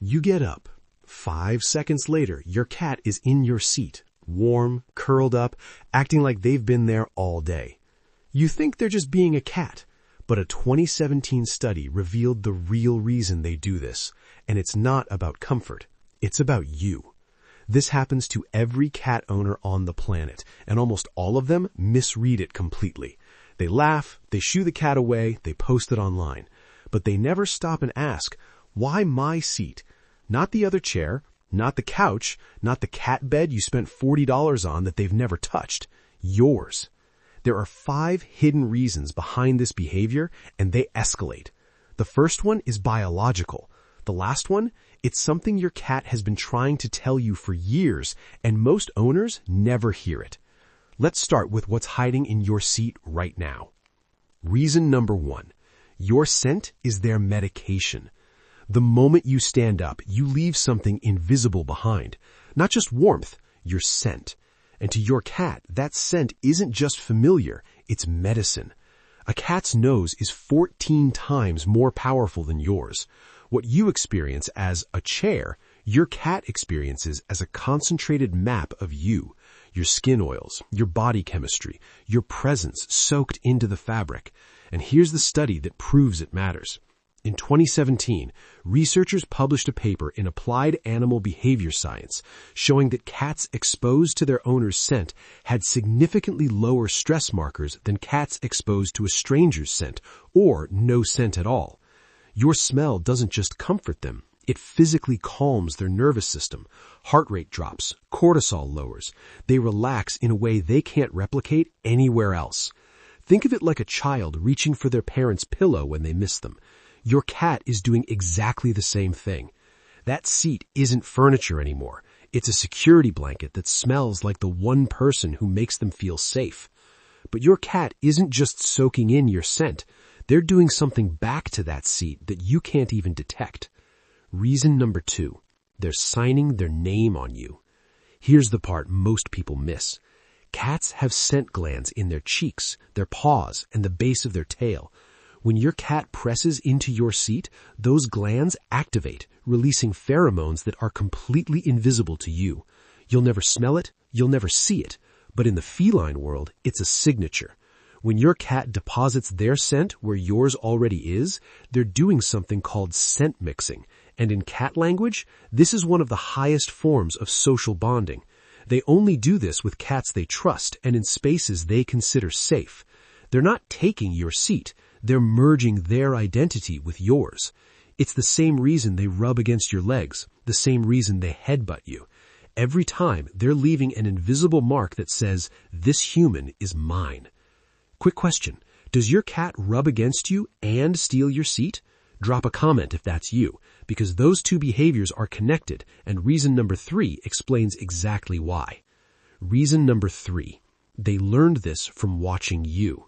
You get up. 5 seconds later, your cat is in your seat, warm, curled up, acting like they've been there all day. You think they're just being a cat, but a 2017 study revealed the real reason they do this, and it's not about comfort. It's about you. This happens to every cat owner on the planet, and almost all of them misread it completely. They laugh, they shoo the cat away, they post it online. But they never stop and ask, why my seat? Not the other chair, not the couch, not the cat bed you spent $40 on that they've never touched. Yours. There are 5 hidden reasons behind this behavior, and they escalate. The first one is biological. The last one, it's something your cat has been trying to tell you for years, and most owners never hear it. Let's start with what's hiding in your seat right now. Reason number 1. Your scent is their medication. The moment you stand up, you leave something invisible behind. Not just warmth, your scent. And to your cat, that scent isn't just familiar, it's medicine. A cat's nose is 14 times more powerful than yours. What you experience as a chair, your cat experiences as a concentrated map of you, your skin oils, your body chemistry, your presence soaked into the fabric. And here's the study that proves it matters. In 2017, researchers published a paper in Applied Animal Behavior Science showing that cats exposed to their owner's scent had significantly lower stress markers than cats exposed to a stranger's scent or no scent at all. Your smell doesn't just comfort them, it physically calms their nervous system. Heart rate drops, cortisol lowers. They relax in a way they can't replicate anywhere else. Think of it like a child reaching for their parent's pillow when they miss them. Your cat is doing exactly the same thing. That seat isn't furniture anymore. It's a security blanket that smells like the one person who makes them feel safe. But your cat isn't just soaking in your scent. They're doing something back to that seat that you can't even detect. Reason number 2. They're signing their name on you. Here's the part most people miss. Cats have scent glands in their cheeks, their paws, and the base of their tail. When your cat presses into your seat, those glands activate, releasing pheromones that are completely invisible to you. You'll never smell it, you'll never see it, but in the feline world, it's a signature. When your cat deposits their scent where yours already is, they're doing something called scent mixing, and in cat language, this is one of the highest forms of social bonding. They only do this with cats they trust and in spaces they consider safe. They're not taking your seat. They're merging their identity with yours. It's the same reason they rub against your legs, the same reason they headbutt you. Every time, they're leaving an invisible mark that says, this human is mine. Quick question. Does your cat rub against you and steal your seat? Drop a comment if that's you, because those two behaviors are connected, and reason number 3 explains exactly why. Reason number 3. They learned this from watching you.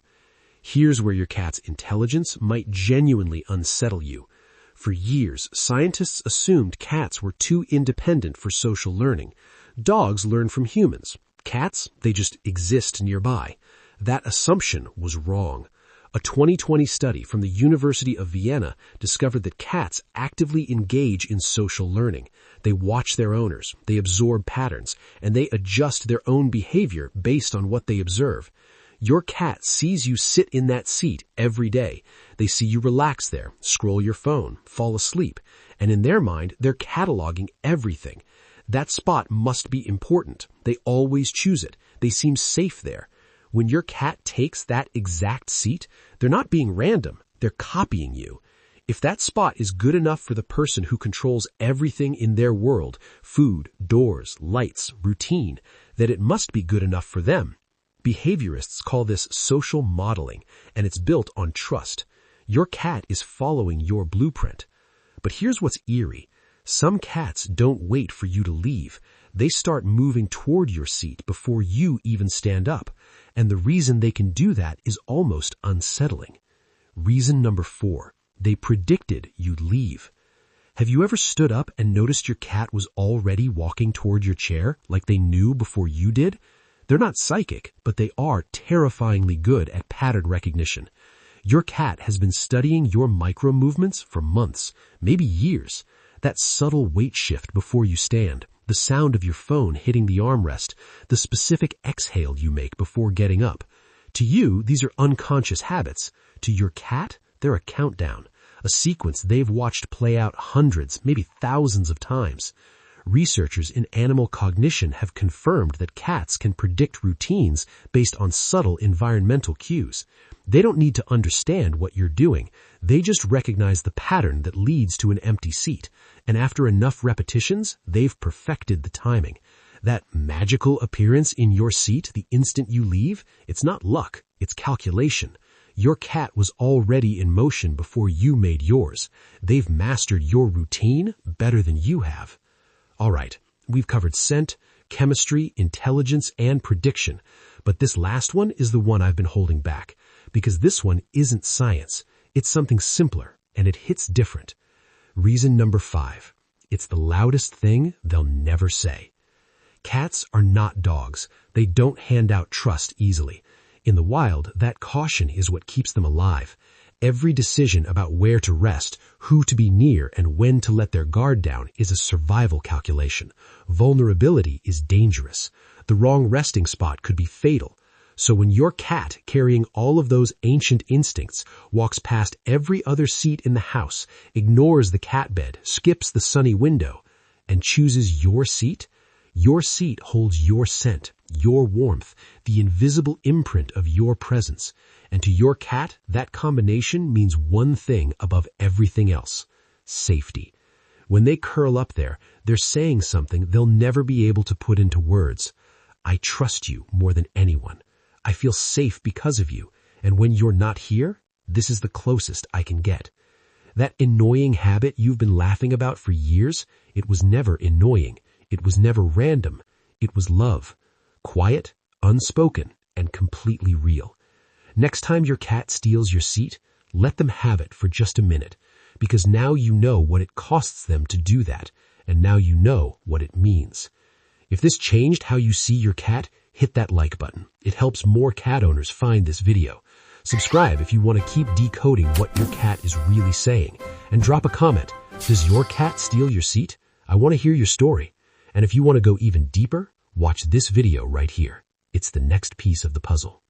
Here's where your cat's intelligence might genuinely unsettle you. For years, scientists assumed cats were too independent for social learning. Dogs learn from humans. Cats, they just exist nearby. That assumption was wrong. A 2020 study from the University of Vienna discovered that cats actively engage in social learning. They watch their owners, they absorb patterns, and they adjust their own behavior based on what they observe. Your cat sees you sit in that seat every day. They see you relax there, scroll your phone, fall asleep, and in their mind, they're cataloging everything. That spot must be important. They always choose it. They seem safe there. When your cat takes that exact seat, they're not being random. They're copying you. If that spot is good enough for the person who controls everything in their world, food, doors, lights, routine, then it must be good enough for them. Behaviorists call this social modeling, and it's built on trust. Your cat is following your blueprint. But here's what's eerie. Some cats don't wait for you to leave. They start moving toward your seat before you even stand up. And the reason they can do that is almost unsettling. Reason number 4. They predicted you'd leave. Have you ever stood up and noticed your cat was already walking toward your chair like they knew before you did? They're not psychic, but they are terrifyingly good at pattern recognition. Your cat has been studying your micro movements for months, maybe years. That subtle weight shift before you stand, the sound of your phone hitting the armrest, the specific exhale you make before getting up. To you, these are unconscious habits. To your cat, they're a countdown, a sequence they've watched play out hundreds, maybe thousands of times. Researchers in animal cognition have confirmed that cats can predict routines based on subtle environmental cues. They don't need to understand what you're doing. They just recognize the pattern that leads to an empty seat. And after enough repetitions, they've perfected the timing. That magical appearance in your seat the instant you leave, it's not luck, it's calculation. Your cat was already in motion before you made yours. They've mastered your routine better than you have. All right, we've covered scent, chemistry, intelligence, and prediction. But this last one is the one I've been holding back, because this one isn't science. It's something simpler, and it hits different. Reason number 5. It's the loudest thing they'll never say. Cats are not dogs. They don't hand out trust easily. In the wild, that caution is what keeps them alive. Every decision about where to rest, who to be near, and when to let their guard down is a survival calculation. Vulnerability is dangerous. The wrong resting spot could be fatal. So when your cat, carrying all of those ancient instincts, walks past every other seat in the house, ignores the cat bed, skips the sunny window, and chooses your seat holds your scent, your warmth, the invisible imprint of your presence. And to your cat, that combination means one thing above everything else: safety. When they curl up there, they're saying something they'll never be able to put into words. I trust you more than anyone. I feel safe because of you. And when you're not here, this is the closest I can get. That annoying habit you've been laughing about for years, it was never annoying. It was never random. It was love. Quiet, unspoken, and completely real. Next time your cat steals your seat, let them have it for just a minute, because now you know what it costs them to do that, and now you know what it means. If this changed how you see your cat, hit that like button. It helps more cat owners find this video. Subscribe if you want to keep decoding what your cat is really saying. And drop a comment. Does your cat steal your seat? I want to hear your story. And if you want to go even deeper, watch this video right here. It's the next piece of the puzzle.